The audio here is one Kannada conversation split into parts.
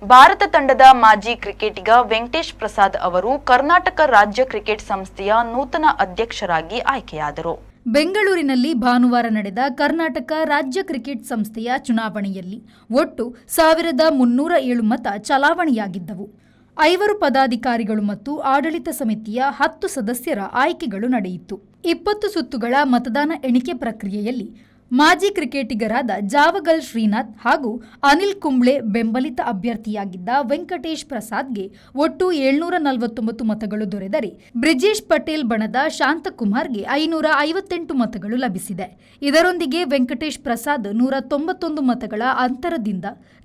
ಭಾರತ ತಂಡದ ಮಾಜಿ ಕ್ರಿಕೆಟಿಗ ವೆಂಕಟೇಶ್ ಪ್ರಸಾದ್ ಅವರು ಕರ್ನಾಟಕ ರಾಜ್ಯ ಕ್ರಿಕೆಟ್ ಸಂಸ್ಥೆಯ ನೂತನ ಅಧ್ಯಕ್ಷರಾಗಿ ಆಯ್ಕೆಯಾದರು. ಬೆಂಗಳೂರಿನಲ್ಲಿ ಭಾನುವಾರ ನಡೆದ ಕರ್ನಾಟಕ ರಾಜ್ಯ ಕ್ರಿಕೆಟ್ ಸಂಸ್ಥೆಯ ಚುನಾವಣೆಯಲ್ಲಿ ಒಟ್ಟು 1307 ಮತ ಚಲಾವಣೆಯಾಗಿದ್ದವು. 5 ಪದಾಧಿಕಾರಿಗಳು ಮತ್ತು ಆಡಳಿತ ಸಮಿತಿಯ 10 ಸದಸ್ಯರ ಆಯ್ಕೆಗಳು ನಡೆಯಿತು. 20 ಸುತ್ತುಗಳ ಮತದಾನ ಎಣಿಕೆ ಪ್ರಕ್ರಿಯೆಯಲ್ಲಿ ಮಾಜಿ ಕ್ರಿಕೆಟಿಗರಾದ ಜಾವಗಲ್ ಶ್ರೀನಾಥ್ ಹಾಗೂ ಅನಿಲ್ ಕುಂಬ್ಳೆ ಬೆಂಬಲಿತ ಅಭ್ಯರ್ಥಿಯಾಗಿದ್ದ ವೆಂಕಟೇಶ್ ಪ್ರಸಾದ್ಗೆ ಒಟ್ಟು 749 ಮತಗಳು ದೊರೆದರೆ, ಬ್ರಿಜೇಶ್ ಪಟೇಲ್ ಬಣದ ಶಾಂತಕುಮಾರ್ಗೆ 558 ಮತಗಳು ಲಭಿಸಿದೆ. ಇದರೊಂದಿಗೆ ವೆಂಕಟೇಶ್ ಪ್ರಸಾದ್ 191 ಮತಗಳ ಅಂತರದಿಂದ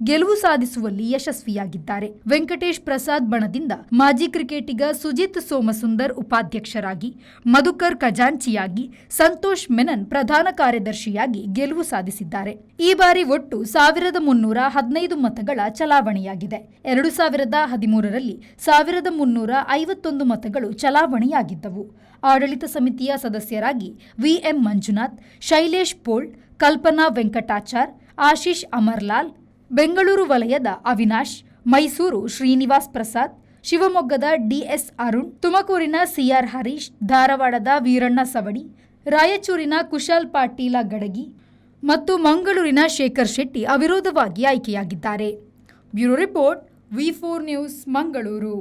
ಗೆಲುವು ಸಾಧಿಸುವಲ್ಲಿ ಯಶಸ್ವಿಯಾಗಿದ್ದಾರೆ. ವೆಂಕಟೇಶ್ ಪ್ರಸಾದ್ ಬಣದಿಂದ ಮಾಜಿ ಕ್ರಿಕೆಟಿಗ ಸುಜಿತ್ ಸೋಮಸುಂದರ್ ಉಪಾಧ್ಯಕ್ಷರಾಗಿ, ಮಧುಕರ್ ಖಜಾಂಚಿಯಾಗಿ, ಸಂತೋಷ್ ಮೆನನ್ ಪ್ರಧಾನ ಕಾರ್ಯದರ್ಶಿಯಾಗಿ ಗೆಲುವು ಸಾಧಿಸಿದ್ದಾರೆ. ಈ ಬಾರಿ ಒಟ್ಟು 1315 ಮತಗಳ ಚಲಾವಣೆಯಾಗಿದೆ. 2013ರಲ್ಲಿ 1351 ಮತಗಳು ಚಲಾವಣೆಯಾಗಿದ್ದವು. ಆಡಳಿತ ಸಮಿತಿಯ ಸದಸ್ಯರಾಗಿ ವಿಎಂ ಮಂಜುನಾಥ್, ಶೈಲೇಶ್ ಪೋಳ್, ಕಲ್ಪನಾ ವೆಂಕಟಾಚಾರ್, ಆಶೀಶ್ ಅಮರ್ಲಾಲ್, ಬೆಂಗಳೂರು ವಲಯದ ಅವಿನಾಶ್, ಮೈಸೂರು ಶ್ರೀನಿವಾಸ್ ಪ್ರಸಾದ್, ಶಿವಮೊಗ್ಗದ ಡಿಎಸ್ ಅರುಣ್, ತುಮಕೂರಿನ ಸಿಆರ್ ಹರೀಶ್, ಧಾರವಾಡದ ವೀರಣ್ಣ ಸವಡಿ, ರಾಯಚೂರಿನ ಕುಶಾಲ್ ಪಾಟೀಲ ಗಡಗಿ ಮತ್ತು ಮಂಗಳೂರಿನ ಶೇಖರ್ ಶೆಟ್ಟಿ ಅವಿರೋಧವಾಗಿ ಆಯ್ಕೆಯಾಗಿದ್ದಾರೆ. ಬ್ಯೂರೋ ರಿಪೋರ್ಟ್, ವಿ4 ನ್ಯೂಸ್, ಮಂಗಳೂರು.